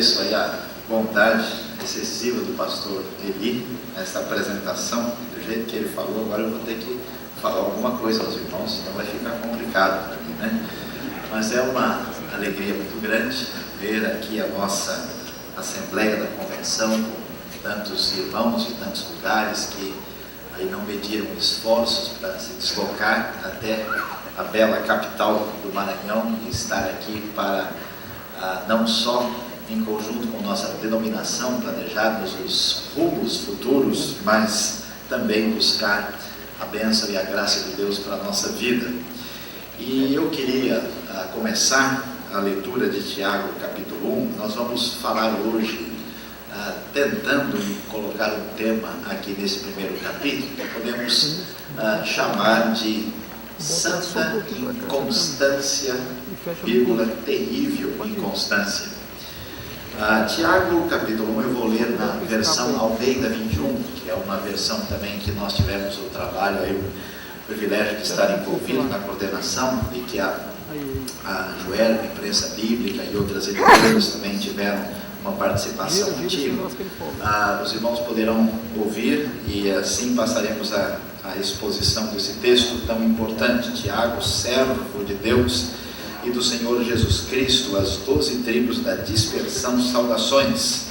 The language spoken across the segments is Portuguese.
agradeço aí a bondade excessiva do pastor Eli nessa apresentação. Do jeito que ele falou, agora eu vou ter que falar alguma coisa aos irmãos, senão vai ficar complicado para mim, né? Mas é uma alegria muito grande ver aqui a nossa Assembleia da Convenção, com tantos irmãos de tantos lugares que aí não mediram esforços para se deslocar até a bela capital do Maranhão e estar aqui para não só em conjunto com nossa denominação planejarmos os rumos futuros, mas também buscar a bênção e a graça de Deus para a nossa vida. E eu queria começar a leitura de Tiago capítulo 1. Nós vamos falar hoje tentando colocar um tema aqui nesse primeiro capítulo que podemos chamar de santa inconstância, vírgula, terrível inconstância. Tiago capítulo 1 eu vou ler na versão Almeida 21, que é uma versão também que nós tivemos o trabalho, aí, o privilégio de estar envolvido na coordenação, e que a Joelma, Imprensa Bíblica e outras editoras também tiveram uma participação ativa. Os irmãos poderão ouvir e assim passaremos a exposição desse texto tão importante. Tiago, servo de Deus e do Senhor Jesus Cristo, as 12 tribos da dispersão, saudações.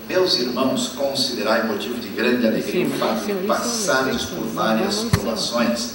Meus irmãos, considerai motivo de grande alegria o fato de passardes por várias provações,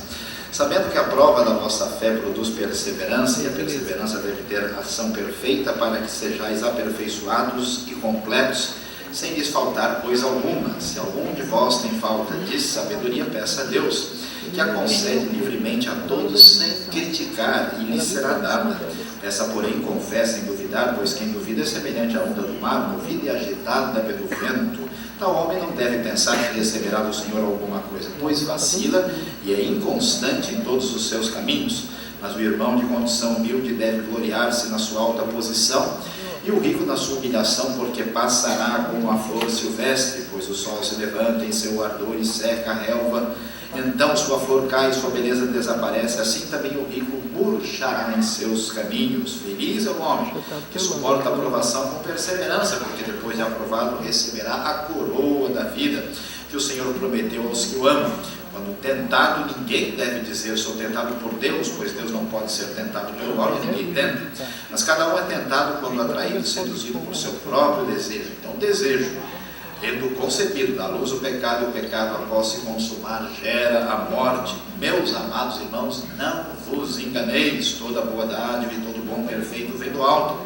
sabendo que a prova da vossa fé produz perseverança, e a perseverança deve ter ação perfeita, para que sejais aperfeiçoados e completos, sem lhes faltar coisa alguma. Se algum de vós tem falta de sabedoria, peça a Deus, que a concede livremente a todos, sem criticar, e lhes será dada. Peça, porém, confé sem duvidar, pois quem duvida é semelhante à onda do mar, movida e agitada pelo vento. Tal homem não deve pensar que receberá do Senhor alguma coisa, pois vacila e é inconstante em todos os seus caminhos. Mas o irmão de condição humilde deve gloriar-se na sua alta posição, e o rico na sua humilhação, porque passará como a flor silvestre, pois o sol se levanta em seu ardor e seca a relva. Então sua flor cai e sua beleza desaparece. Assim também o rico murchará em seus caminhos. Feliz é o homem que suporta a provação com perseverança, porque depois de aprovado receberá a coroa da vida que o Senhor prometeu aos que o amam. Quando tentado, ninguém deve dizer sou tentado por Deus, pois Deus não pode ser tentado pelo homem, ninguém tenta. Mas cada um é tentado quando atraído e seduzido por seu próprio desejo. Então, desejo, tendo concebido da luz o pecado, e o pecado, após se consumar, gera a morte. Meus amados irmãos, não vos enganeis, toda boa dádiva e todo bom perfeito vem do alto,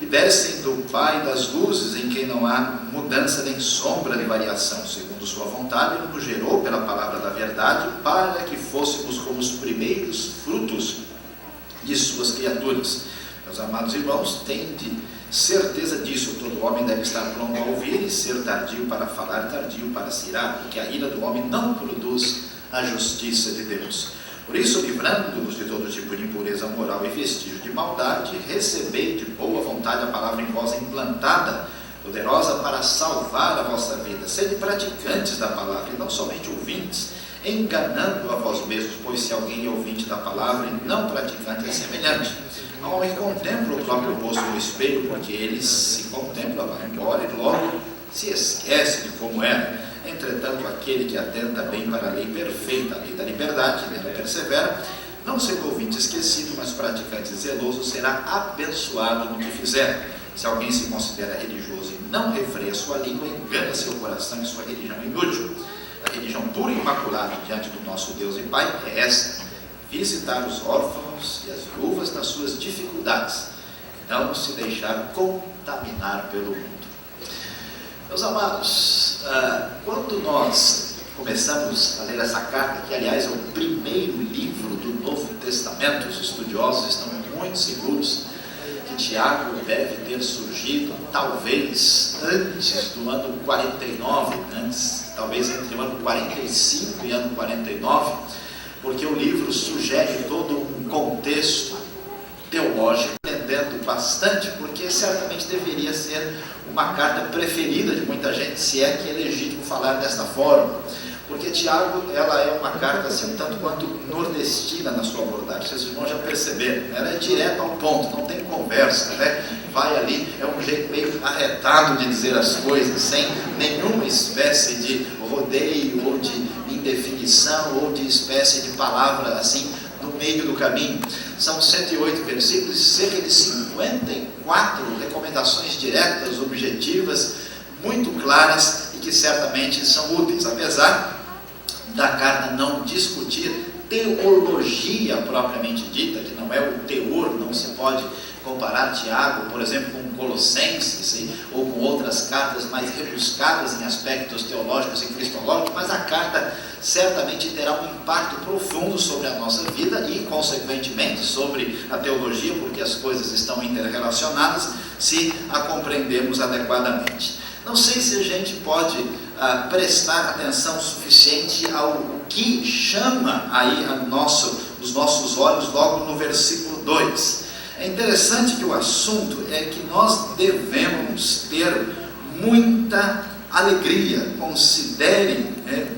e descem do Pai das luzes, em quem não há mudança nem sombra de variação. Segundo sua vontade, Ele nos gerou pela palavra da verdade, para que fôssemos como os primeiros frutos de suas criaturas. Meus amados irmãos, tende certeza disso: todo homem deve estar pronto a ouvir e ser tardio para falar, tardio para se irar, porque a ira do homem não produz a justiça de Deus. Por isso, livrando-nos de todo tipo de impureza moral e vestígio de maldade, recebei de boa vontade a palavra em vós implantada, poderosa para salvar a vossa vida. Sede praticantes da palavra, e não somente ouvintes, enganando a vós mesmos, pois se alguém é ouvinte da palavra e não praticante, é semelhante ao homem que contempla o próprio rosto no espelho, porque ele se contempla, vai embora e logo se esquece de como era. Entretanto, aquele que atenta bem para a lei perfeita, a lei da liberdade, nela persevera, não sendo ouvinte esquecido, mas praticante zeloso, será abençoado no que fizer. Se alguém se considera religioso e não refreia sua língua, engana seu coração, e sua religião é inútil. A religião pura e imaculada diante do nosso Deus e Pai é esta: visitar os órfãos e as viúvas nas suas dificuldades, não se deixar contaminar pelo mundo. Meus amados, quando nós começamos a ler essa carta, que aliás é o primeiro livro do Novo Testamento, os estudiosos estão muito seguros que Tiago deve ter surgido talvez antes do ano 49, talvez entre o ano 45 e ano 49, porque o livro sugere todo um contexto teológico, entendendo bastante, porque certamente deveria ser uma carta preferida de muita gente, se é que é legítimo falar desta forma, porque Tiago, ela é uma carta assim, tanto quanto nordestina na sua abordagem. Vocês irmãos já perceberam, ela é direta ao ponto, não tem conversa, né? vai ali, é um jeito meio arretado de dizer as coisas, sem nenhuma espécie de rodeio, ou de indefinição, ou de espécie de palavra assim, no meio do caminho. São 108 versículos e cerca de 54 recomendações diretas, objetivas, muito claras e que certamente são úteis, apesar da carta não discutir teologia propriamente dita, que não é o teor, não se pode comparar Tiago, por exemplo, com Colossenses ou com outras cartas mais rebuscadas em aspectos teológicos e cristológicos, mas a carta certamente terá um impacto profundo sobre a nossa vida e, consequentemente, sobre a teologia, porque as coisas estão interrelacionadas, se a compreendermos adequadamente. Não sei se a gente pode prestar atenção suficiente ao que chama aí os nossos olhos logo no versículo 2. É interessante que o assunto é que nós devemos ter muita alegria. Considerem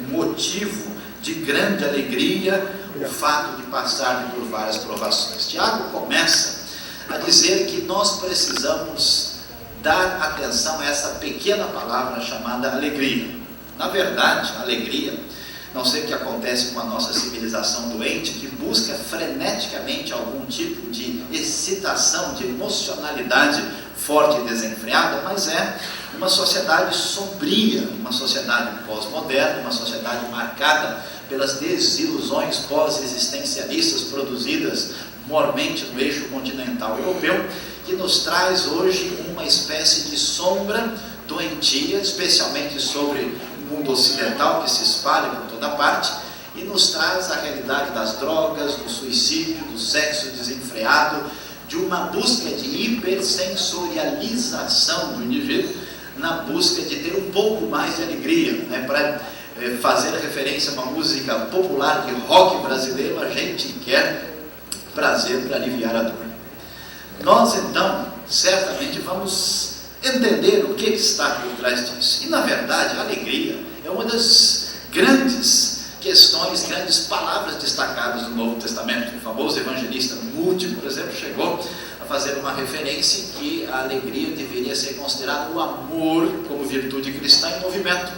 motivo de grande alegria o fato de passarem por várias provações. Tiago começa a dizer que nós precisamos dar atenção a essa pequena palavra chamada alegria. Na verdade, alegria, não sei o que acontece com a nossa civilização doente, que busca freneticamente algum tipo de excitação, de emocionalidade forte e desenfreada, mas é uma sociedade sombria, uma sociedade pós-moderna, uma sociedade marcada pelas desilusões pós-existencialistas produzidas mormente no eixo continental europeu, que nos traz hoje uma espécie de sombra doentia, especialmente sobre o mundo ocidental, que se espalha por toda parte, e nos traz a realidade das drogas, do suicídio, do sexo desenfreado, de uma busca de hipersensorialização do indivíduo, na busca de ter um pouco mais de alegria, para fazer referência a uma música popular de rock brasileiro, a gente quer prazer para aliviar a dor. Nós então, certamente vamos entender o que está por trás disso. E na verdade, a alegria é uma das grandes questões, grandes palavras destacadas no Novo Testamento. O famoso evangelista Moody, por exemplo, chegou a fazer uma referência que a alegria deveria ser considerada o amor como virtude cristã em movimento.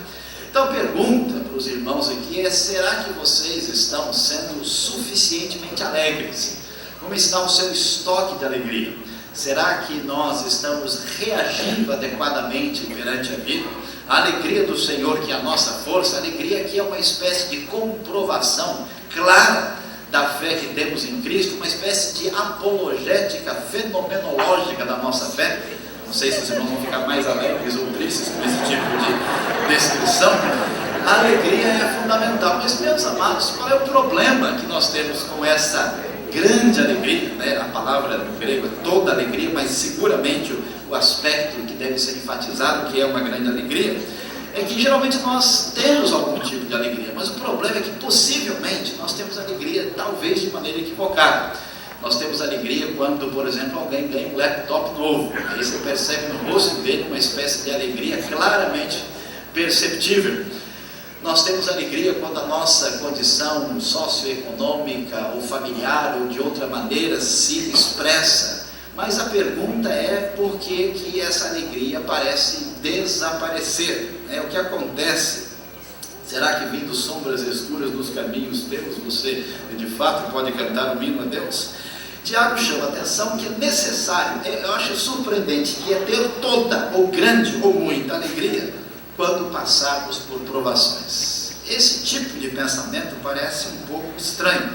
Então a pergunta para os irmãos aqui é: será que vocês estão sendo suficientemente alegres? Como está o seu estoque de alegria? Será que nós estamos reagindo adequadamente perante a vida? A alegria do Senhor, que é a nossa força, a alegria que é uma espécie de comprovação clara da fé que temos em Cristo, uma espécie de apologética fenomenológica da nossa fé. Não sei se os irmãos vão ficar mais alegres ou tristes com esse tipo de descrição. A alegria é fundamental. Mas, meus amados, qual é o problema que nós temos com essa grande alegria? A palavra no grego é toda alegria, mas seguramente o aspecto que deve ser enfatizado, que é uma grande alegria, é que geralmente nós temos algum tipo de alegria, mas o problema é que possivelmente nós temos alegria talvez de maneira equivocada. Nós temos alegria quando, por exemplo, alguém ganha um laptop novo. Aí você percebe no rosto dele uma espécie de alegria claramente perceptível. Nós temos alegria quando a nossa condição socioeconômica ou familiar ou de outra maneira se expressa. Mas a pergunta é por que essa alegria parece desaparecer? O que acontece? Será que vindo sombras escuras nos caminhos teus, você de fato pode cantar um hino a Deus? Tiago chama a atenção que é necessário, eu acho surpreendente, que é ter toda, ou grande, ou muita alegria, quando passarmos por provações. Esse tipo de pensamento parece um pouco estranho,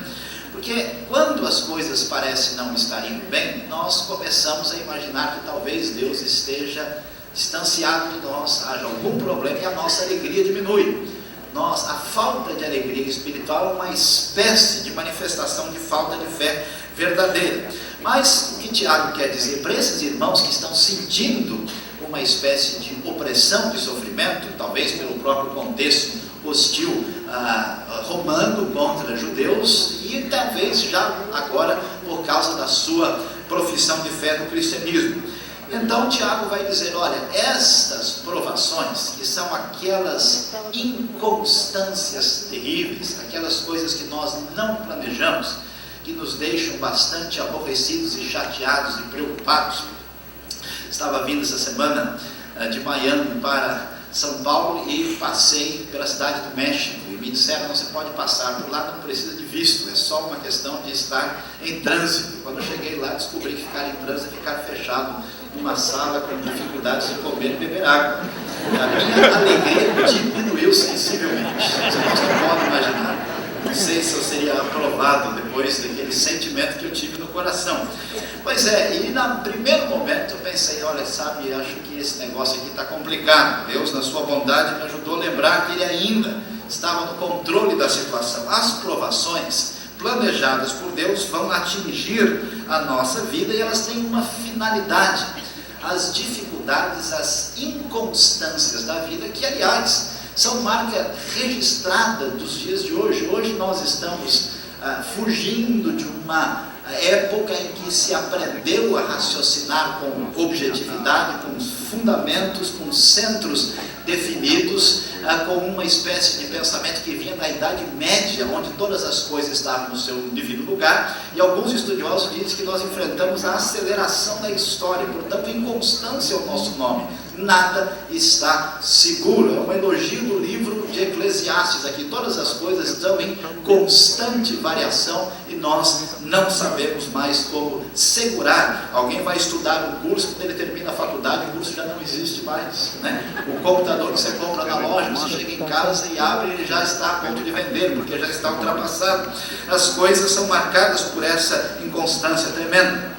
porque quando as coisas parecem não estar indo bem, nós começamos a imaginar que talvez Deus esteja distanciado de nós, haja algum problema e a nossa alegria diminui. A falta de alegria espiritual é uma espécie de manifestação de falta de fé verdadeira. Mas o que Tiago quer dizer para esses irmãos que estão sentindo uma espécie de opressão, de sofrimento, talvez pelo próprio contexto hostil romano contra judeus, e talvez já agora por causa da sua profissão de fé no cristianismo. Então Tiago vai dizer: olha, estas provações, que são aquelas inconstâncias terríveis, aquelas coisas que nós não planejamos, que nos deixam bastante aborrecidos e chateados e preocupados, Estava vindo essa semana de Miami para São Paulo e passei pela cidade do México e me disseram: não se pode passar por lá, não precisa de visto, é só uma questão de estar em trânsito. Quando eu cheguei lá, descobri que ficar em trânsito é ficar fechado numa sala com dificuldades de comer e beber água. A minha alegria diminuiu sensivelmente, vocês não podem imaginar. Não sei se eu seria aprovado depois daquele sentimento que eu tive no coração. Pois é, e no primeiro momento eu pensei: olha, sabe, acho que esse negócio aqui está complicado. Deus, na sua bondade, me ajudou a lembrar que Ele ainda estava no controle da situação. As provações planejadas por Deus vão atingir a nossa vida e elas têm uma finalidade. As dificuldades, as inconstâncias da vida, que aliás são marca registrada dos dias de hoje. Hoje nós estamos fugindo de uma época em que se aprendeu a raciocinar com objetividade, com fundamentos, com centros definidos, com uma espécie de pensamento que vinha da Idade Média, onde todas as coisas estavam no seu devido lugar, e alguns estudiosos dizem que nós enfrentamos a aceleração da história, portanto, inconstância é o nosso nome. Nada está seguro. É um elogio do livro de Eclesiastes aqui. Todas as coisas estão em constante variação e nós não sabemos mais como segurar. Alguém vai estudar um curso, quando ele termina a faculdade, o curso já não existe mais, né? O computador que você compra na loja, você chega em casa e abre, ele já está a ponto de vender, porque já está ultrapassado. As coisas são marcadas por essa inconstância tremenda.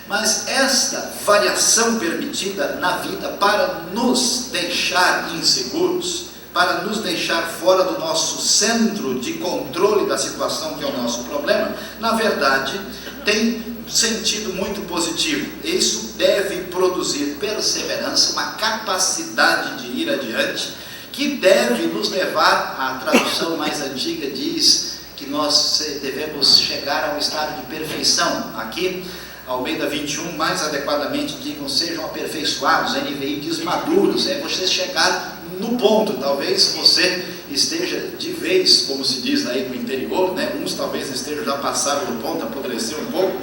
Mas esta variação permitida na vida para nos deixar inseguros, para nos deixar fora do nosso centro de controle da situação, que é o nosso problema, na verdade, tem sentido muito positivo. Isso deve produzir perseverança, uma capacidade de ir adiante, que deve nos levar, a tradução mais antiga diz que nós devemos chegar ao estado de perfeição. Aqui, Almeida 21, mais adequadamente digam, sejam aperfeiçoados. A NVI diz maduros, é você chegar no ponto. Talvez você esteja de vez, como se diz aí no interior, né? Uns talvez estejam já passaram do ponto, apodreceram um pouco,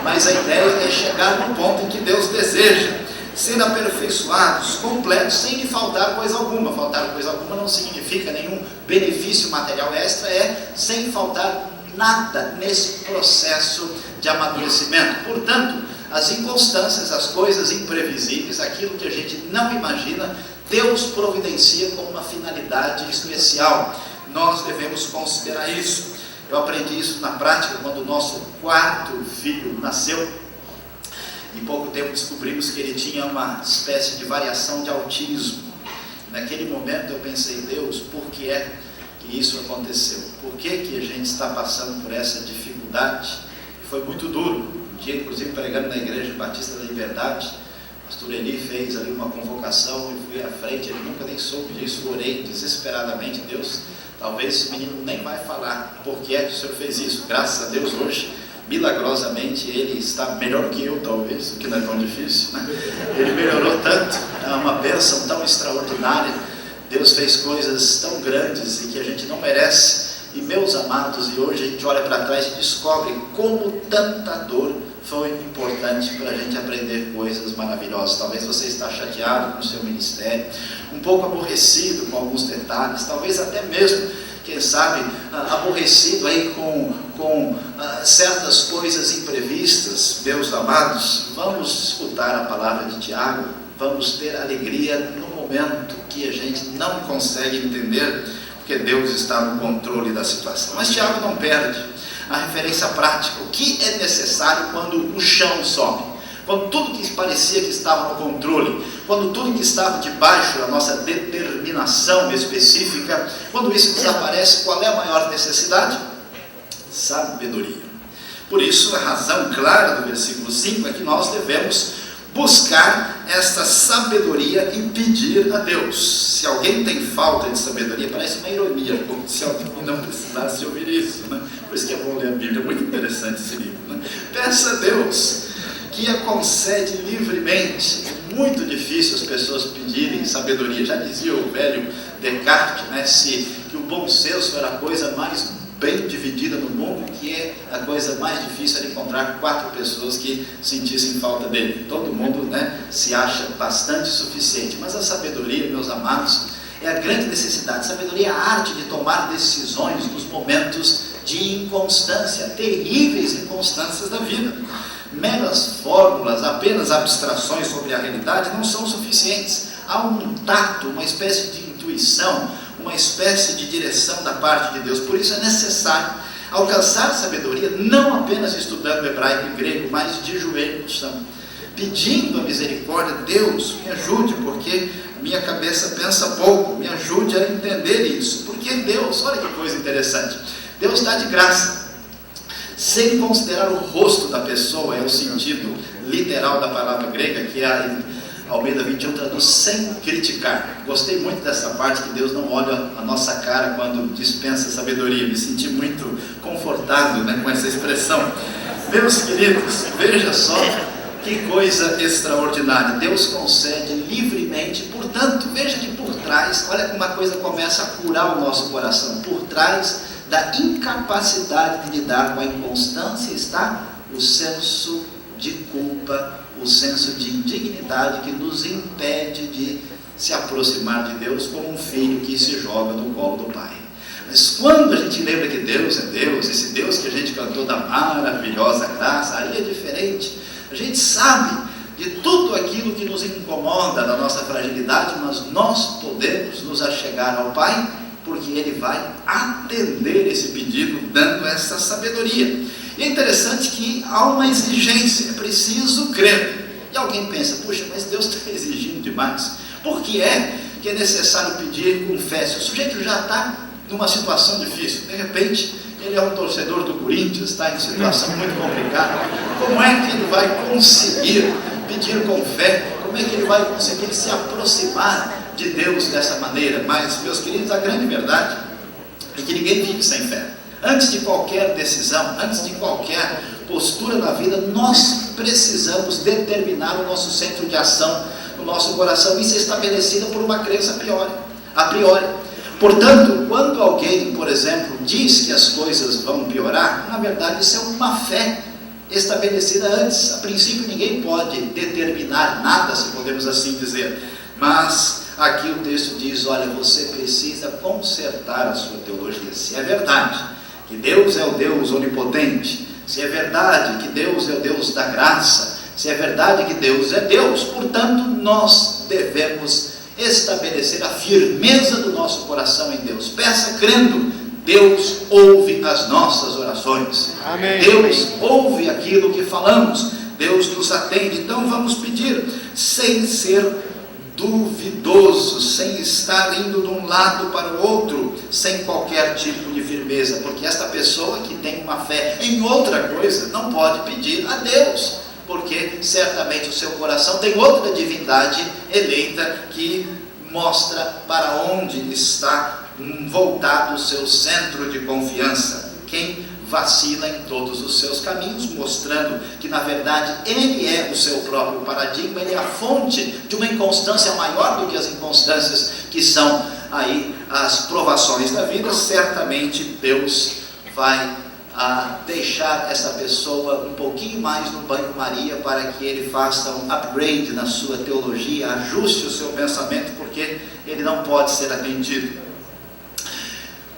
mas a ideia é chegar no ponto em que Deus deseja. Ser aperfeiçoados, completos, sem lhe faltar coisa alguma. Faltar coisa alguma não significa nenhum benefício material extra, é sem faltar nada nesse processo de amadurecimento. Portanto, as inconstâncias, as coisas imprevisíveis, aquilo que a gente não imagina, Deus providencia com uma finalidade especial. Nós devemos considerar isso. Eu aprendi isso na prática quando o nosso quarto filho nasceu. Em pouco tempo descobrimos que ele tinha uma espécie de variação de autismo. Naquele momento eu pensei: Deus, por que é que isso aconteceu? Por que que a gente está passando por essa dificuldade? Foi muito duro. Um dia, inclusive, pregando na Igreja Batista da Liberdade, o pastor Eli fez ali uma convocação, eu fui à frente, ele nunca nem soube disso, orei desesperadamente: Deus, talvez esse menino nem vai falar, por que é que o Senhor fez isso? Graças a Deus, hoje, milagrosamente, ele está melhor que eu, talvez, o que não é tão difícil, né? Ele melhorou tanto, é uma bênção tão extraordinária. Deus fez coisas tão grandes e que a gente não merece. E meus amados, e hoje a gente olha para trás e descobre como tanta dor foi importante para a gente aprender coisas maravilhosas. Talvez você está chateado com o seu ministério, um pouco aborrecido com alguns detalhes, talvez até mesmo, quem sabe, aborrecido aí com certas coisas imprevistas. Meus amados, vamos escutar a palavra de Tiago, vamos ter alegria no momento que a gente não consegue entender, porque Deus está no controle da situação. Mas Tiago não perde a referência prática. O que é necessário quando o chão sobe? Quando tudo que parecia que estava no controle, quando tudo que estava debaixo da nossa determinação específica, quando isso desaparece, qual é a maior necessidade? Sabedoria. Por isso, a razão clara do versículo 5 é que nós devemos buscar esta sabedoria e pedir a Deus. Se alguém tem falta de sabedoria, parece uma ironia, como se alguém não precisasse ouvir isso, né? Por isso que é bom ler a Bíblia, é muito interessante esse livro, né? Peça a Deus que a concede livremente. É muito difícil as pessoas pedirem sabedoria. Já dizia o velho Descartes, né, que o bom senso era a coisa mais bem dividida no mundo, que é a coisa mais difícil era encontrar 4 pessoas que sentissem falta dele. Todo mundo, se acha bastante suficiente, mas a sabedoria, meus amados, é a grande necessidade. Sabedoria é a arte de tomar decisões nos momentos de inconstância, terríveis inconstâncias da vida. Meras fórmulas, apenas abstrações sobre a realidade não são suficientes. Há um tato, uma espécie de intuição, uma espécie de direção da parte de Deus. Por isso é necessário alcançar sabedoria, não apenas estudando hebraico e grego, mas de joelho no chão, pedindo a misericórdia. Deus, me ajude, porque minha cabeça pensa pouco, me ajude a entender isso. Porque Deus, olha que coisa interessante, Deus dá de graça, sem considerar o rosto da pessoa, é o sentido literal da palavra grega, que é a Almeida 21 traduz sem criticar. Gostei muito dessa parte, que Deus não olha a nossa cara quando dispensa sabedoria. Me senti muito confortado, com essa expressão. Meus queridos, veja só que coisa extraordinária. Deus concede livremente, portanto, veja que por trás, olha como uma coisa começa a curar o nosso coração. Por trás da incapacidade de lidar com a inconstância está o senso de culpa, o senso de indignidade que nos impede de se aproximar de Deus como um filho que se joga no colo do pai. Mas quando a gente lembra que Deus é Deus, esse Deus que a gente cantou da maravilhosa graça, aí é diferente. A gente sabe de tudo aquilo que nos incomoda na nossa fragilidade, mas nós podemos nos achegar ao Pai, porque Ele vai atender esse pedido, dando essa sabedoria. E é interessante que há uma exigência, é preciso crer. E alguém pensa, puxa, mas Deus está exigindo demais. Por que é necessário pedir com fé? Se o sujeito já está numa situação difícil, de repente ele é um torcedor do Corinthians, está em situação muito complicada, como é que ele vai conseguir pedir com fé? Como é que ele vai conseguir se aproximar de Deus dessa maneira? Mas, meus queridos, a grande verdade é que ninguém vive sem fé. Antes de qualquer decisão, antes de qualquer postura na vida, nós precisamos determinar o nosso centro de ação, o nosso coração. Isso é estabelecido por uma crença a priori. Portanto, quando alguém, por exemplo, diz que as coisas vão piorar, na verdade isso é uma fé estabelecida antes. A princípio ninguém pode determinar nada, se podemos assim dizer, mas aqui o texto diz, olha, você precisa consertar a sua teologia. Se é verdade que Deus é o Deus onipotente, se é verdade que Deus é o Deus da graça, se é verdade que Deus é Deus, portanto nós devemos estabelecer a firmeza do nosso coração em Deus. Peça crendo, Deus ouve as nossas orações. Amém. Deus ouve aquilo que falamos, Deus nos atende. Então vamos pedir sem ser duvidoso, sem estar indo de um lado para o outro, sem qualquer tipo de firmeza, porque esta pessoa que tem uma fé em outra coisa não pode pedir a Deus, porque certamente o seu coração tem outra divindade eleita que mostra para onde está voltado o seu centro de confiança. Quem vacila em todos os seus caminhos, mostrando que na verdade ele é o seu próprio paradigma, ele é a fonte de uma inconstância maior do que as inconstâncias que são aí as provações da vida. Certamente Deus vai deixar essa pessoa um pouquinho mais no banho-maria para que ele faça um upgrade na sua teologia, ajuste o seu pensamento, porque ele não pode ser atendido.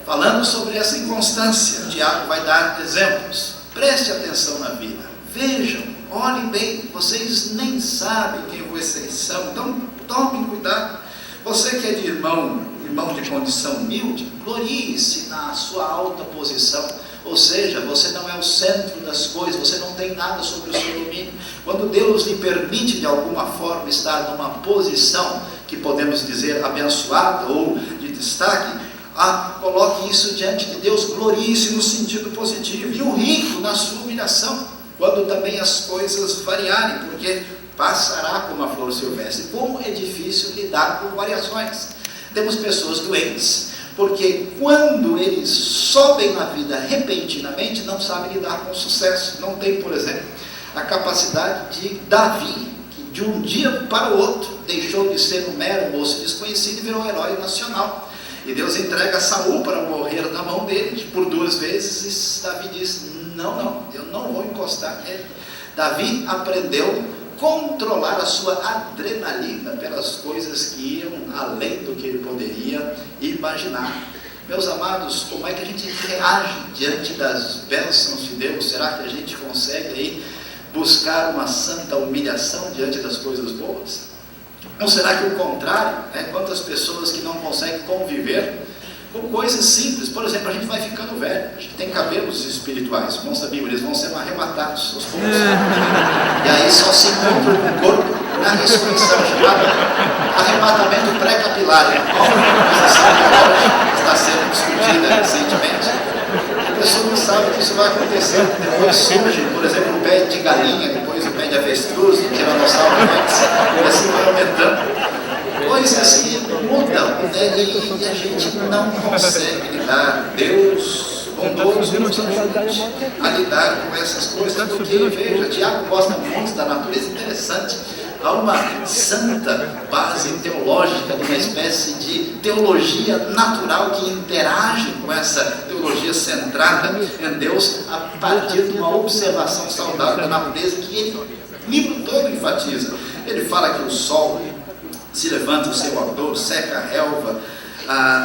Falando sobre essa inconstância, Tiago vai dar exemplos. Preste atenção na vida, vejam, olhem bem, vocês nem sabem quem vocês são, então tomem cuidado. Você que é de irmão de condição humilde, glorie-se na sua alta posição, ou seja, você não é o centro das coisas, você não tem nada sobre o seu domínio. Quando Deus lhe permite de alguma forma estar numa posição que podemos dizer abençoada ou de destaque, coloque isso diante de Deus, glorie-se no sentido positivo, e o rico na sua humilhação, quando também as coisas variarem, porque passará como a flor silvestre. Como é difícil lidar com variações. Temos pessoas doentes, porque quando eles sobem na vida repentinamente, não sabem lidar com o sucesso. Não tem, por exemplo, a capacidade de Davi, que de um dia para o outro deixou de ser um mero moço desconhecido e virou um herói nacional. E Deus entrega Saul para morrer na mão dele por 2 vezes, e Davi diz: não, eu não vou encostar nele. Davi aprendeu a controlar a sua adrenalina pelas coisas que iam além do que ele poderia imaginar. Meus amados, como é que a gente reage diante das bênçãos de Deus? Será que a gente consegue aí buscar uma santa humilhação diante das coisas boas? Ou será que o contrário, né? Quantas pessoas que não conseguem conviver com coisas simples? Por exemplo, a gente vai ficando velho, a gente tem cabelos espirituais, irmãos da Bíblia, eles vão sendo arrebatados aos poucos, e aí só se encontram com o corpo na ressurreição, chamada arrebatamento pré-capilar, que está sendo discutida recentemente. A pessoa não sabe que isso vai acontecer. Depois surge, por exemplo, o pé de galinha, depois o pé de avestruz, o tiranossauro rex, e assim vai aumentando. Coisas que mudam, né? E a gente não consegue lidar. Deus bondoso nos ajude a lidar com essas coisas, porque, veja, Tiago gosta muito da natureza. Interessante. Há uma santa base teológica, de uma espécie de teologia natural que interage com essa teologia centrada em Deus a partir de uma observação saudável da natureza que ele, o livro todo enfatiza. Ele fala que o sol se levanta o seu ardor, seca a relva,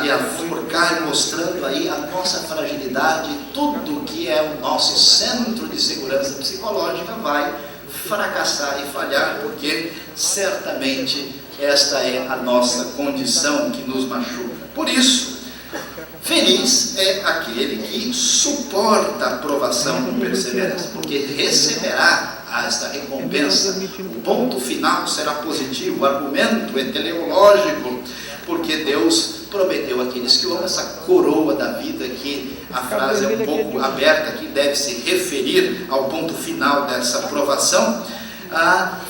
e a flor cai, mostrando aí a nossa fragilidade. Tudo que é o nosso centro de segurança psicológica vai fracassar e falhar, porque certamente esta é a nossa condição que nos machuca. Por isso, feliz é aquele que suporta a provação com perseverança, porque receberá esta recompensa. O ponto final será positivo, o argumento é teleológico, porque Deus prometeu àqueles que o amam essa coroa da vida, que a frase é um pouco aberta, que deve se referir ao ponto final dessa provação.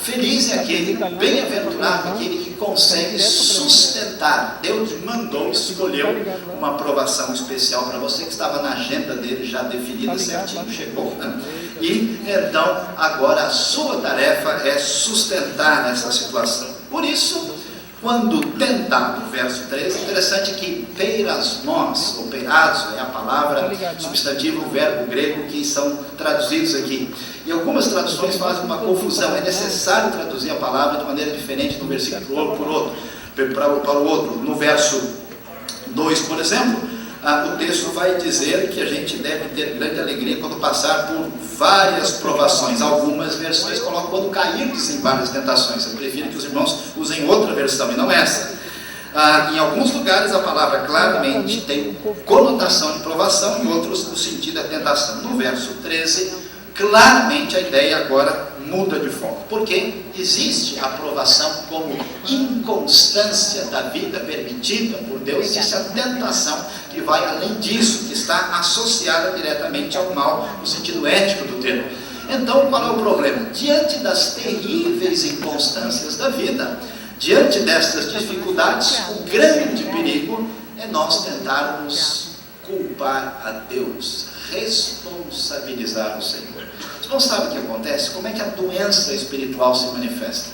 Feliz é aquele, bem-aventurado aquele que consegue sustentar. Deus mandou, escolheu uma aprovação especial para você, que estava na agenda dele já definida certinho, chegou, né? E então agora a sua tarefa é sustentar essa situação. Por isso, quando tentado, verso 13, interessante que peirasmos, ou peirazo, é a palavra substantivo, o verbo grego que são traduzidos aqui. E algumas traduções fazem uma confusão, é necessário traduzir a palavra de maneira diferente de um versículo para o outro. No verso 2, por exemplo, o texto vai dizer que a gente deve ter grande alegria quando passar por várias provações. Algumas versões colocam quando cairdes em várias tentações. Eu prefiro que os irmãos usem outra versão e não essa. Em alguns lugares a palavra claramente tem conotação de provação, em outros o sentido é tentação. No verso 13, claramente a ideia agora muda de foco, porque existe a aprovação como inconstância da vida permitida por Deus, existe a tentação que vai além disso, que está associada diretamente ao mal, no sentido ético do termo. Então, qual é o problema? Diante das terríveis inconstâncias da vida, diante destas dificuldades, o grande perigo é nós tentarmos culpar a Deus, responsabilizar o Senhor. Você não sabe o que acontece? Como é que a doença espiritual se manifesta?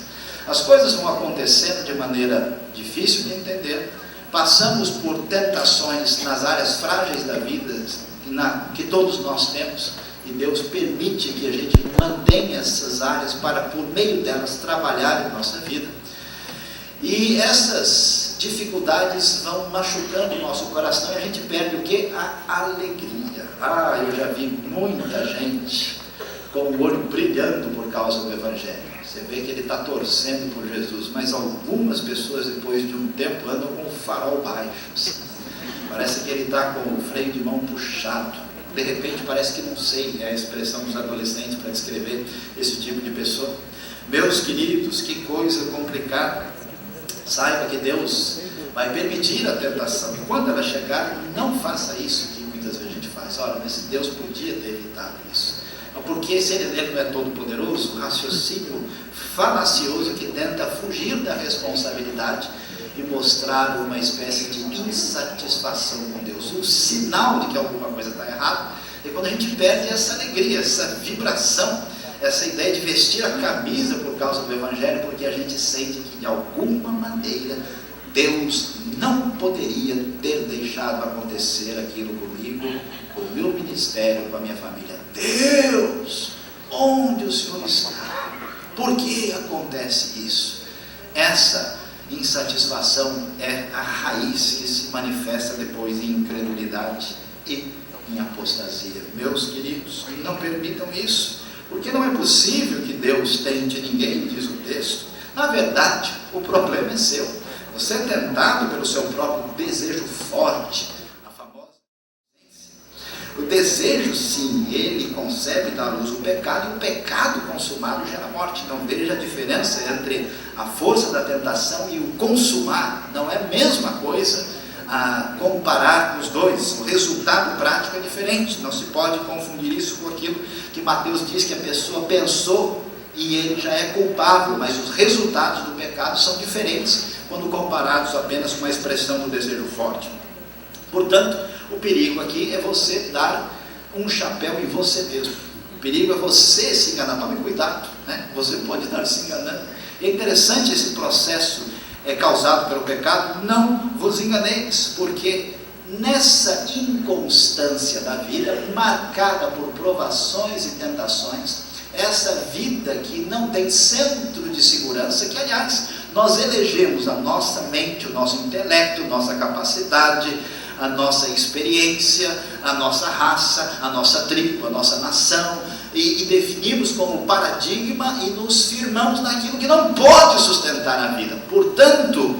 As coisas vão acontecendo de maneira difícil de entender, passamos por tentações nas áreas frágeis da vida, que todos nós temos, e Deus permite que a gente mantenha essas áreas para, por meio delas, trabalhar em nossa vida. E essas dificuldades vão machucando o nosso coração e a gente perde o quê? A alegria. Eu já vi muita gente com o olho brilhando por causa do Evangelho. Você vê que ele está torcendo por Jesus, mas algumas pessoas, depois de um tempo, andam com o farol baixo. Parece que ele está com o freio de mão puxado. De repente, parece que não sei, é a expressão dos adolescentes para descrever esse tipo de pessoa. Meus queridos, que coisa complicada. Saiba que Deus vai permitir a tentação, e quando ela chegar, não faça isso que muitas vezes a gente faz. Olha, mas Deus podia ter evitado isso. Porque se ele não é todo poderoso, raciocínio falacioso que tenta fugir da responsabilidade e mostrar uma espécie de insatisfação com Deus. O sinal de que alguma coisa está errada é quando a gente perde essa alegria, essa vibração, essa ideia de vestir a camisa por causa do Evangelho, porque a gente sente que de alguma maneira Deus não poderia ter deixado acontecer aquilo comigo, com o meu ministério, com a minha família. Deus, onde o Senhor está? Por que acontece isso? Essa insatisfação é a raiz que se manifesta depois em incredulidade e em apostasia. Meus queridos, não permitam isso, porque não é possível que Deus tente ninguém, diz o texto. Na verdade, o problema é seu. Você é tentado pelo seu próprio desejo forte, a famosa o desejo, sim, ele concebe da luz o pecado, e o pecado consumado gera morte. Não veja a diferença entre a força da tentação e o consumar. Não é a mesma coisa a comparar os dois. O resultado prático é diferente. Não se pode confundir isso com aquilo que Mateus diz, que a pessoa pensou e ele já é culpável, mas os resultados do pecado são diferentes quando comparados apenas com a expressão do desejo forte. Portanto, o perigo aqui é você dar um chapéu em você mesmo. O perigo é você se enganar. Tome cuidado, né? Você pode estar se enganando. É interessante esse processo causado pelo pecado. Não vos enganeis, porque nessa inconstância da vida, marcada por provações e tentações, essa vida que não tem centro de segurança, que aliás nós elegemos a nossa mente, o nosso intelecto, nossa capacidade, a nossa experiência, a nossa raça, a nossa tribo, a nossa nação, e definimos como paradigma e nos firmamos naquilo que não pode sustentar a vida. Portanto,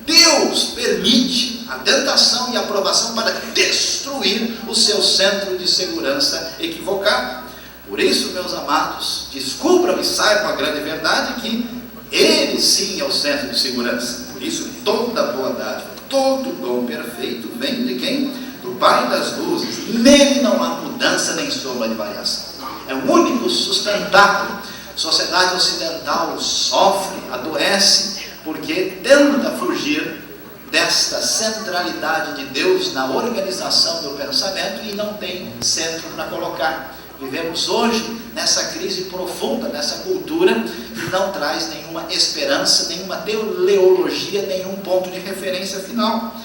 Deus permite a tentação e a provação para destruir o seu centro de segurança equivocado. Por isso, meus amados, descubram e saibam a grande verdade que Ele sim é o centro de segurança. Por isso, toda boa dádiva, todo dom perfeito vem de quem? Do Pai das luzes. Nele não há mudança nem sombra de variação. É o único sustentável. A sociedade ocidental sofre, adoece, porque tenta fugir desta centralidade de Deus na organização do pensamento e não tem centro para colocar. Vivemos hoje nessa crise profunda, nessa cultura que não traz nenhuma esperança, nenhuma teleologia, nenhum ponto de referência final.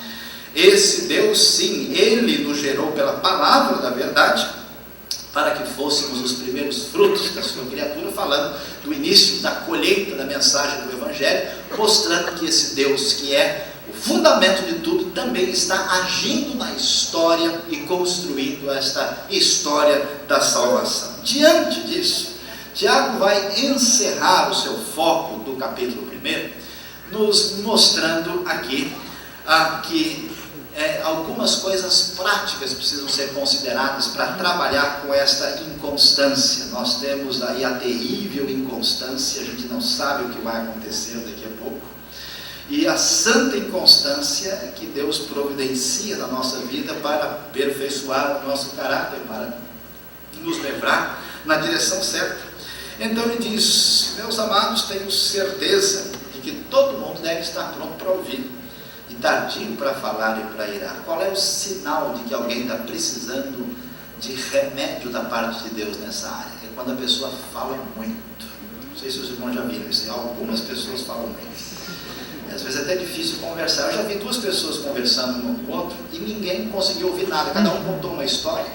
Esse Deus, sim, Ele nos gerou pela palavra da verdade, para que fôssemos os primeiros frutos da sua criatura, falando do início da colheita da mensagem do Evangelho, mostrando que esse Deus, que é o fundamento de tudo, também está agindo na história e construindo esta história da salvação. Diante disso, Tiago vai encerrar o seu foco do capítulo 1, nos mostrando aqui que algumas coisas práticas precisam ser consideradas para trabalhar com esta inconstância. Nós temos aí a terrível inconstância, a gente não sabe o que vai acontecer daqui a pouco. E a santa inconstância que Deus providencia na nossa vida para aperfeiçoar o nosso caráter, para nos levar na direção certa. Então ele diz: meus amados, tenho certeza de que todo mundo deve estar pronto para ouvir e tardio para falar e para irar. Qual é o sinal de que alguém está precisando de remédio da parte de Deus nessa área? É quando a pessoa fala muito. Não sei se os irmãos já viram isso. Algumas pessoas falam muito. Às vezes é até difícil conversar. Eu já vi duas pessoas conversando um com o outro e ninguém conseguiu ouvir nada. Cada um contou uma história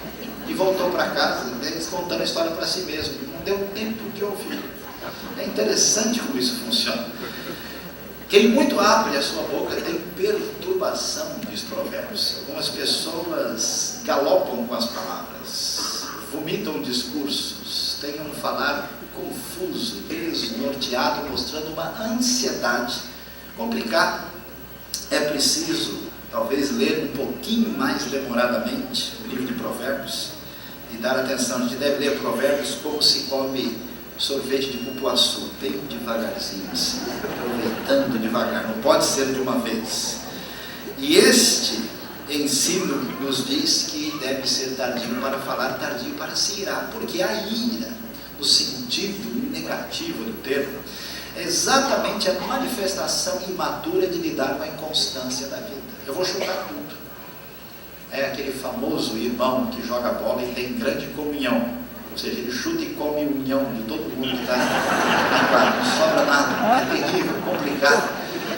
e voltou para casa, eles contando a história para si mesmo. Não deu tempo de ouvir. É interessante como isso funciona. Quem muito abre a sua boca tem perturbação, diz Provérbios. Algumas pessoas galopam com as palavras, vomitam discursos, têm um falar confuso, desnorteado, mostrando uma ansiedade complicado. É preciso, talvez, ler um pouquinho mais demoradamente o livro de Provérbios e dar atenção. A gente deve ler Provérbios como se come sorvete de cupuaçu, bem devagarzinho, assim, aproveitando devagar, não pode ser de uma vez. E este ensino nos diz que deve ser tardio para falar, tardio para se irar, porque a ira, no sentido negativo do termo, é exatamente a manifestação imatura de lidar com a inconstância da vida. Eu vou chutar tudo. É aquele famoso irmão que joga bola e tem grande comunhão. Ou seja, ele chuta e come a união de todo mundo que está na quadra, não sobra nada. É terrível, complicado.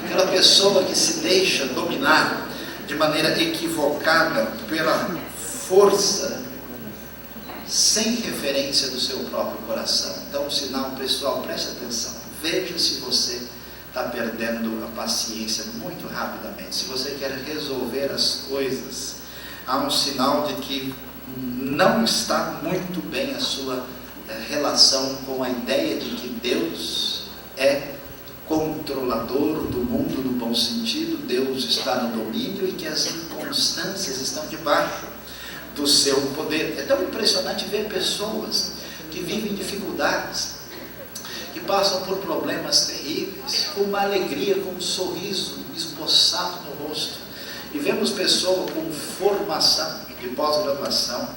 Aquela pessoa que se deixa dominar de maneira equivocada pela força, sem referência do seu próprio coração. Então, o sinal, pessoal, preste atenção. Veja se você está perdendo a paciência muito rapidamente. Se você quer resolver as coisas, há um sinal de que não está muito bem a sua relação com a ideia de que Deus é controlador do mundo no bom sentido, Deus está no domínio e que as circunstâncias estão debaixo do seu poder. É tão impressionante ver pessoas que vivem dificuldades, que passam por problemas terríveis, com uma alegria, com um sorriso esboçado no rosto. E vemos pessoas com formação de pós-graduação,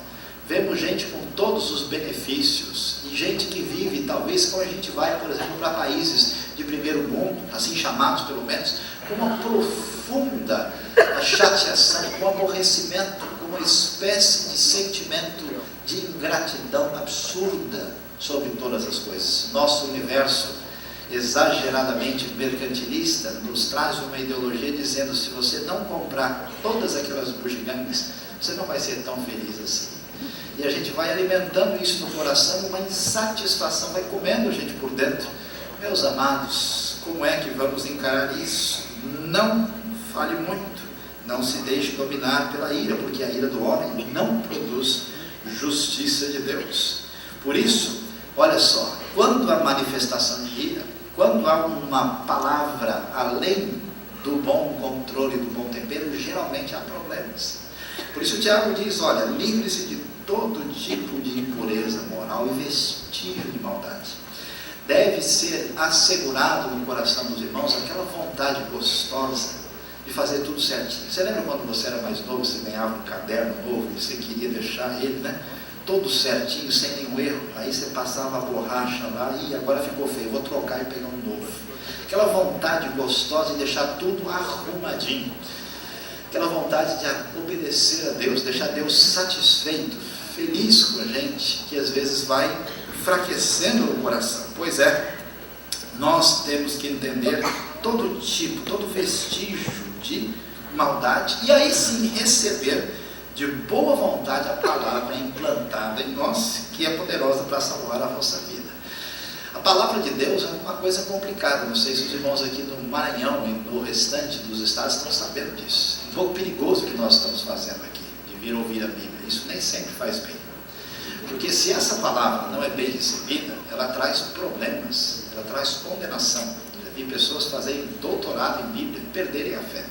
vemos gente com todos os benefícios, e gente que vive, talvez quando a gente vai, por exemplo, para países de primeiro mundo, assim chamados pelo menos, com uma profunda chateação, com aborrecimento, com uma espécie de sentimento de ingratidão absurda sobre todas as coisas. Nosso universo exageradamente mercantilista nos traz uma ideologia dizendo: se você não comprar todas aquelas bugigangas, você não vai ser tão feliz assim. E a gente vai alimentando isso no coração, uma insatisfação vai comendo a gente por dentro. Meus amados, como é que vamos encarar isso? Não fale muito, não se deixe dominar pela ira, porque a ira do homem não produz justiça de Deus. Por isso, olha só, quando há manifestação de ira, quando há uma palavra além do bom controle, do bom tempero, geralmente há problemas. Por isso o Tiago diz: olha, livre-se de todo tipo de impureza moral e vestígio de maldade. Deve ser assegurado no coração dos irmãos aquela vontade gostosa de fazer tudo certinho. Você lembra quando você era mais novo, você ganhava um caderno novo e você queria deixar ele, né, todo certinho, sem nenhum erro? Aí você passava a borracha lá e agora ficou feio, vou trocar e pegar um novo. Aquela vontade gostosa de deixar tudo arrumadinho. Aquela vontade de obedecer a Deus, deixar Deus satisfeito, feliz com a gente, que às vezes vai enfraquecendo o coração. Pois é, nós temos que entender todo tipo, todo vestígio de maldade, e aí sim receber de boa vontade a palavra implantada em nós, que é poderosa para salvar a vossa vida. A palavra de Deus é uma coisa complicada. Não sei se os irmãos aqui no Maranhão e no restante dos estados estão sabendo disso. É um pouco perigoso o que nós estamos fazendo aqui, de vir ouvir a Bíblia. Isso nem sempre faz bem. Porque se essa palavra não é bem recebida, ela traz problemas, ela traz condenação. Já vi pessoas fazerem doutorado em Bíblia e perderem a fé.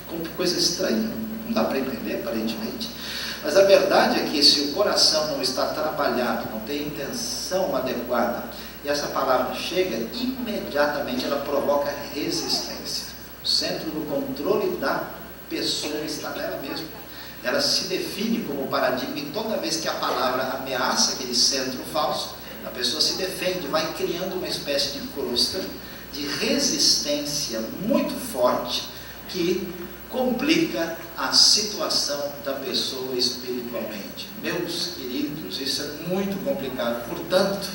Como coisa estranha, não dá para entender aparentemente. Mas a verdade é que se o coração não está trabalhado, não tem intenção adequada, e essa palavra chega, imediatamente ela provoca resistência. O centro do controle da pessoa está nela mesma. Ela se define como paradigma, e toda vez que a palavra ameaça aquele centro falso, a pessoa se defende, vai criando uma espécie de crosta de resistência muito forte, que complica a situação da pessoa espiritualmente. Meus queridos, isso é muito complicado. Portanto,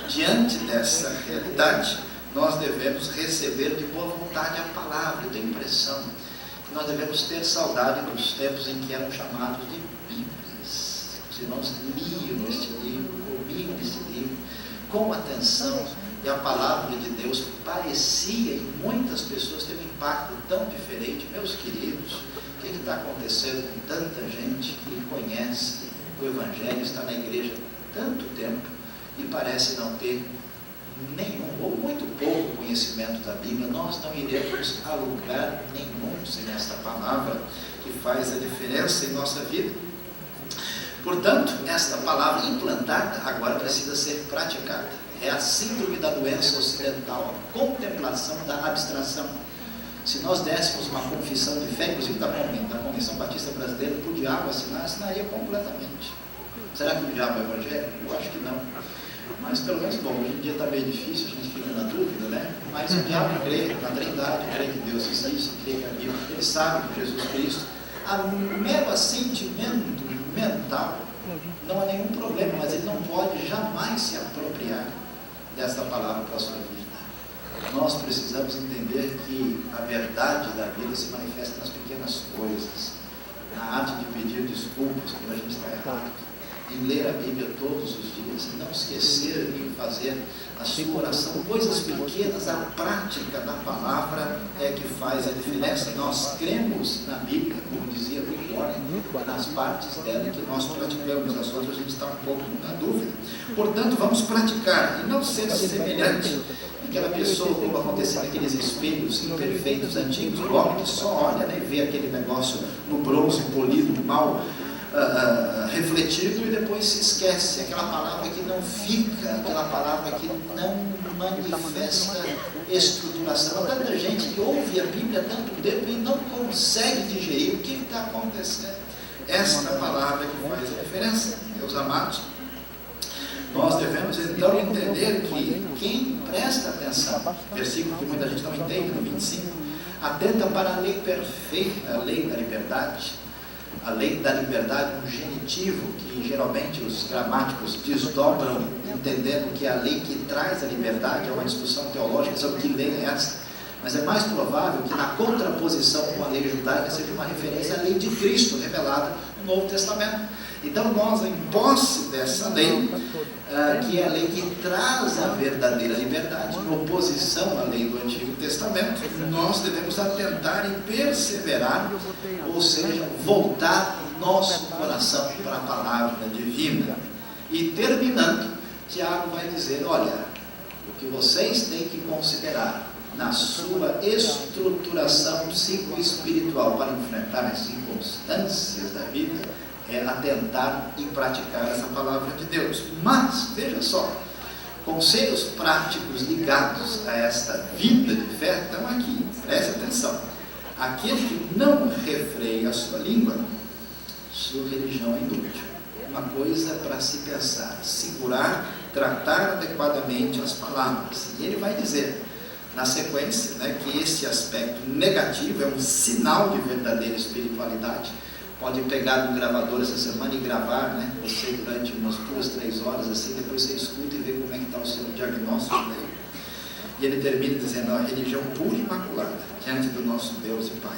diante dessa realidade, nós devemos receber de boa vontade a palavra. Eu tenho impressão que nós devemos ter saudade dos tempos em que eram chamados de Bíblias. Os irmãos liam este livro, ouviam este livro com atenção, e a palavra de Deus parecia em muitas pessoas ter um impacto tão diferente. Meus queridos, o que está acontecendo com tanta gente que conhece o Evangelho, está na igreja há tanto tempo e parece não ter nenhum ou muito pouco conhecimento da Bíblia? Nós não iremos a lugar nenhum sem esta palavra que faz a diferença em nossa vida. Portanto, esta palavra implantada agora precisa ser praticada. É a síndrome da doença ocidental, a contemplação da abstração. Se nós dessemos uma confissão de fé, inclusive da Convenção Batista Brasileira, para o diabo assinar, assinaria completamente. Será que o diabo é evangélico? Eu acho que não. Mas pelo menos, bom, hoje em dia está meio difícil, a gente fica na dúvida, né? Mas o diabo crê na Trindade, crê que Deus existe, crê que a Bíblia, ele sabe que Jesus Cristo, a mero assentimento mental, não há nenhum problema, mas ele não pode jamais se apropriar desta palavra para a sua vida. Nós precisamos entender que a verdade da vida se manifesta nas pequenas coisas, na arte de pedir desculpas quando a gente está errado, em ler a Bíblia todos os dias, em não esquecer de fazer a sua oração, coisas pequenas. A prática da palavra é que faz a diferença. Nós cremos na Bíblia, como dizia Rick Warren, nas partes dela que nós praticamos, as outras a gente está um pouco na dúvida. Portanto, vamos praticar e não ser semelhante àquela pessoa, como acontecia naqueles espelhos imperfeitos antigos, o homem que só olha, né, vê aquele negócio no bronze polido, mal refletido, e depois se esquece. Aquela palavra que não fica, aquela palavra que não manifesta estruturação. Há tanta gente que ouve a Bíblia há tanto tempo e não consegue digerir o que está acontecendo. Esta é a palavra que faz a diferença, meus amados. Nós devemos então entender que quem presta atenção, versículo que muita gente não entende, no 25, atenta para a lei perfeita, a lei da liberdade. A lei da liberdade, um genitivo que geralmente os gramáticos desdobram, entendendo que a lei que traz a liberdade. É uma discussão teológica sobre que lei é essa, mas é mais provável que na contraposição com a lei judaica seja uma referência à lei de Cristo revelada no Novo Testamento. Então nós, em posse dessa lei, que é a lei que traz a verdadeira liberdade, em oposição à lei do Antigo Testamento, nós devemos atentar e perseverar, ou seja, voltar nosso coração para a palavra divina. E terminando, Tiago vai dizer: olha, o que vocês têm que considerar na sua estruturação psicoespiritual para enfrentar as circunstâncias da vida é atentar e praticar essa palavra de Deus. Mas, veja só, conselhos práticos ligados a esta vida de fé estão aqui, preste atenção. Aquele que não refreia a sua língua, sua religião é inútil. Uma coisa para se pensar: segurar, tratar adequadamente as palavras. E ele vai dizer na sequência, né, que esse aspecto negativo é um sinal de verdadeira espiritualidade. Pode pegar um gravador essa semana e gravar, né, você durante umas 2, 3 horas assim, depois você escuta e vê como é que está o seu diagnóstico, né? E ele termina dizendo: a religião pura e imaculada diante do nosso Deus e Pai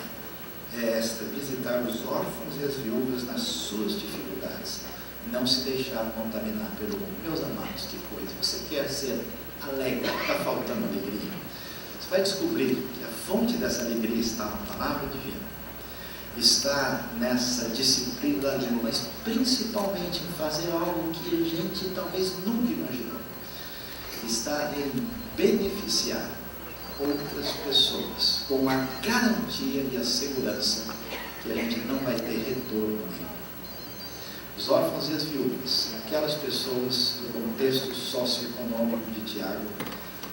é esta: visitar os órfãos e as viúvas nas suas dificuldades, não se deixar contaminar pelo mundo. Meus amados, que coisa! Você quer ser alegre, está faltando alegria, você vai descobrir que a fonte dessa alegria está na palavra divina, está nessa disciplina da língua, mas principalmente em fazer algo que a gente talvez nunca imaginou. Está em beneficiar outras pessoas com a garantia e a segurança que a gente não vai ter retorno nenhum. Os órfãos e as viúvas, aquelas pessoas do contexto socioeconômico de Tiago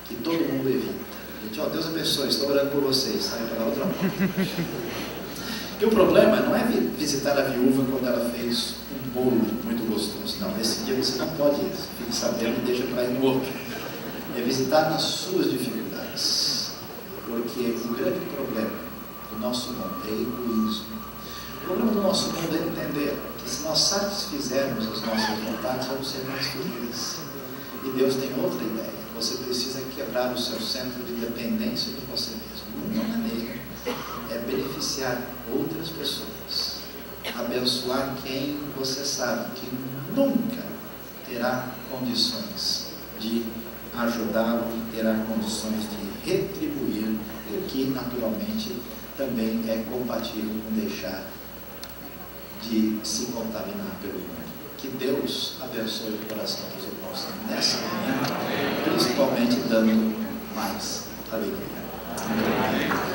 que todo mundo evita. Gente, ó, Deus abençoe, estou orando por vocês, sai para outra mão. E o problema não é visitar a viúva quando ela fez um bolo muito gostoso. Não, nesse dia você não pode ir. Fique sabendo e deixa para ir no outro. É visitar nas suas dificuldades. Porque o grande problema do nosso mundo é egoísmo. O problema do nosso mundo é entender que se nós satisfizermos as nossas vontades, vamos ser mais felizes. E Deus tem outra ideia. Você precisa quebrar o seu centro de dependência de você mesmo. Uma maneira é beneficiar outras pessoas, abençoar quem você sabe que nunca terá condições de ajudá-lo, terá condições de retribuir, o que naturalmente também é compatível com deixar de se contaminar pelo mundo. Que Deus abençoe o coração dos irmãos nessa manhã, principalmente dando mais alegria. Amém.